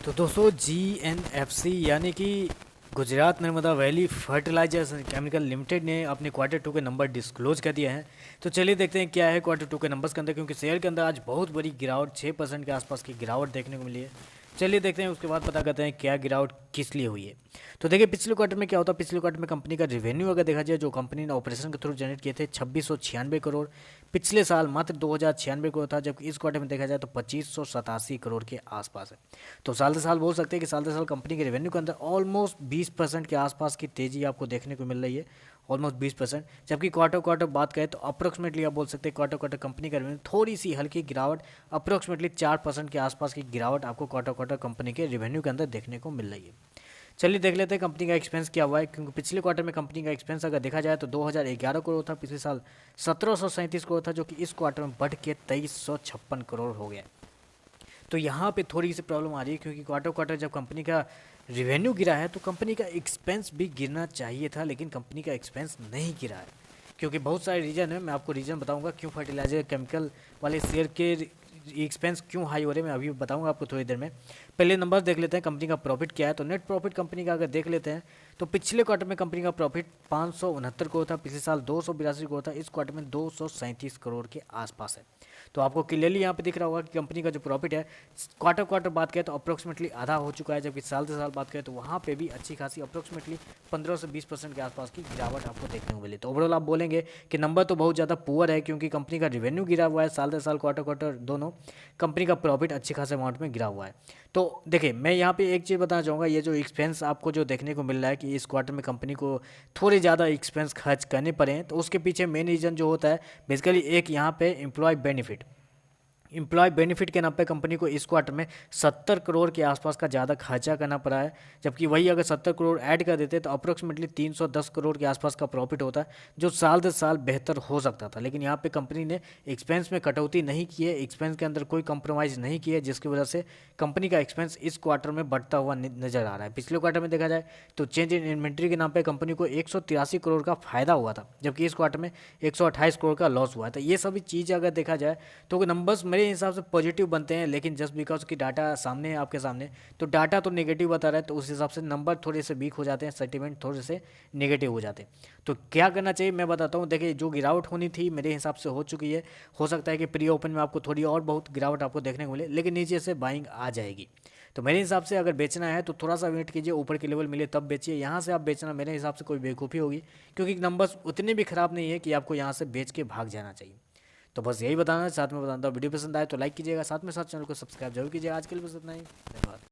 तो दोस्तों GNFC यानी कि Gujarat Narmada valley fertilisers and chemical limited ने अपने क्वार्टर टू के नंबर डिस्क्लोज कर दिए हैं। तो चलिए देखते हैं क्या है क्वार्टर टू के नंबर्स के अंदर, क्योंकि शेयर के अंदर आज बहुत बड़ी गिरावट 6% के आसपास की गिरावट देखने को मिली है। चलिए देखते हैं, उसके बाद पता करते हैं क्या गिरावट किस लिए हुई है। तो देखिए पिछले क्वार्टर में क्या होता है। पिछले क्वार्टर में कंपनी का रेवेन्यू अगर देखा जाए, जो कंपनी ने ऑपरेशन के थ्रू जनरेट किए थे 2696 करोड़, पिछले साल मात्र 2096 करोड़ था, जबकि इस क्वार्टर में देखा जाए तो 2587 करोड़ के आसपास है। तो साल से साल बोल सकते हैं कि साल से साल कंपनी के रेवेन्यू के अंदर ऑलमोस्ट 20% के आसपास की तेजी आपको देखने को मिल रही है, ऑलमोस्ट 20%। जबकि क्वार्टर क्वार्टर बात करें तो अप्रोक्सीमेटली आप बोल सकते हैं क्वार्टर क्वार्टर कंपनी का रेवेन्यू थोड़ी सी हल्की गिरावट, अप्रोक्सीमेटली 4% के आसपास की गिरावट आपको क्वार्टर क्वार्टर कंपनी के रेवेन्यू के अंदर देखने को मिल रही है। चलिए देख लेते हैं कंपनी का एक्सपेंस क्या हुआ है, क्योंकि पिछले क्वार्टर में कंपनी का एक्सपेंस अगर देखा जाए तो 2011 करोड़ था, पिछले साल 1737 करोड़ था, जो कि इस क्वार्टर में बढ़ के 2356 करोड़ हो गया। तो यहाँ पे थोड़ी सी प्रॉब्लम आ रही है, क्योंकि क्वार्टर क्वार्टर जब कंपनी का रिवेन्यू गिरा है तो कंपनी का एक्सपेंस भी गिरना चाहिए था, लेकिन कंपनी का एक्सपेंस नहीं गिरा है। क्योंकि बहुत सारे रीज़न है, मैं आपको रीज़न बताऊंगा क्यों फर्टिलाइजर केमिकल वाले शेयर के एक्सपेंस क्यों हाई हो रहे हैं, मैं अभी बताऊंगा आपको थोड़ी देर में। पहले नंबर देख लेते हैं कंपनी का प्रॉफिट क्या है। तो नेट प्रॉफिट कंपनी का अगर देख लेते हैं तो पिछले क्वार्टर में कंपनी का प्रॉफिट 569 करोड़ था, पिछले साल 282 करोड़ था, इस क्वार्टर में 237 करोड़ के आसपास है। तो आपको क्लियरली यहाँ पे दिख रहा होगा कि कंपनी का जो प्रॉफिट है क्वार्टर क्वार्टर बात करें तो अप्रोक्सीमेटली आधा हो चुका है, जबकि साल से साल बात करें तो वहाँ पे भी अच्छी खासी अप्रोक्सीमेटली 15 से 20% के आसपास की गिरावट आपको देखने को मिली। तो ओवरऑल आप बोलेंगे कि नंबर तो बहुत ज़्यादा पुअर है, क्योंकि कंपनी का रेवेन्यू गिरा हुआ है, साल से साल क्वार्टर क्वार्टर दोनों कंपनी का प्रॉफिट अच्छी खासे अमाउंट में गिरा हुआ है। तो देखिए मैं यहाँ पे एक चीज़ बताना चाहूँगा, ये जो एक्सपेंस आपको जो देखने को मिल रहा है कि इस क्वार्टर में कंपनी को थोड़े ज़्यादा एक्सपेंस खर्च करने पड़े हैं, तो उसके पीछे मेन रीज़न जो होता है बेसिकली एक यहाँ पे एम्प्लॉय बेनिफिट के नाम पे कंपनी को इस क्वार्टर में 70 करोड़ के आसपास का ज़्यादा खर्चा करना पड़ा है। जबकि वही अगर 70 करोड़ ऐड कर देते तो अप्रोक्सीमेटली 310 करोड़ के आसपास का प्रॉफिट होता है, जो साल दर साल बेहतर हो सकता था। लेकिन यहाँ पे कंपनी ने एक्सपेंस में कटौती नहीं की है, एक्सपेंस के अंदर कोई कंप्रोमाइज़ नहीं की है, जिसकी वजह से कंपनी का एक्सपेंस इस क्वार्टर में बढ़ता हुआ नजर आ रहा है। पिछले क्वार्टर में देखा जाए तो चेंज इन इन्वेंट्री के नाम पर कंपनी को 183 करोड़ का फायदा हुआ था, जबकि इस क्वार्टर में 128 करोड़ का लॉस हुआ है। तो ये सभी चीज़ अगर देखा जाए तो नंबर्स मेरे हिसाब से पॉजिटिव बनते हैं, लेकिन जस्ट बिकॉज की डाटा सामने है आपके सामने, तो डाटा तो नेगेटिव बता रहा है, तो उस हिसाब से नंबर थोड़े से वीक हो जाते हैं, सेंटिमेंट थोड़े से नेगेटिव हो जाते हैं। तो क्या करना चाहिए मैं बताता हूँ। देखिए जो गिरावट होनी थी मेरे हिसाब से हो चुकी है, हो सकता है कि प्री ओपन में आपको थोड़ी और बहुत गिरावट आपको देखने को मिले, लेकिन नीचे से बाइंग आ जाएगी। तो मेरे हिसाब से अगर बेचना है तो थोड़ा सा वेट कीजिए, ऊपर के लेवल मिले तब बेचिए। यहाँ से आप बेचना मेरे हिसाब से कोई बेवकूफ़ी होगी, क्योंकि नंबर्स उतने भी ख़राब नहीं है कि आपको यहाँ से बेच के भाग जाना चाहिए। तो बस यही बताना है, साथ में बताना था वीडियो पसंद आए तो लाइक कीजिएगा, साथ में साथ चैनल को सब्सक्राइब जरूर कीजिएगा। आज के लिए बस इतना ही, धन्यवाद।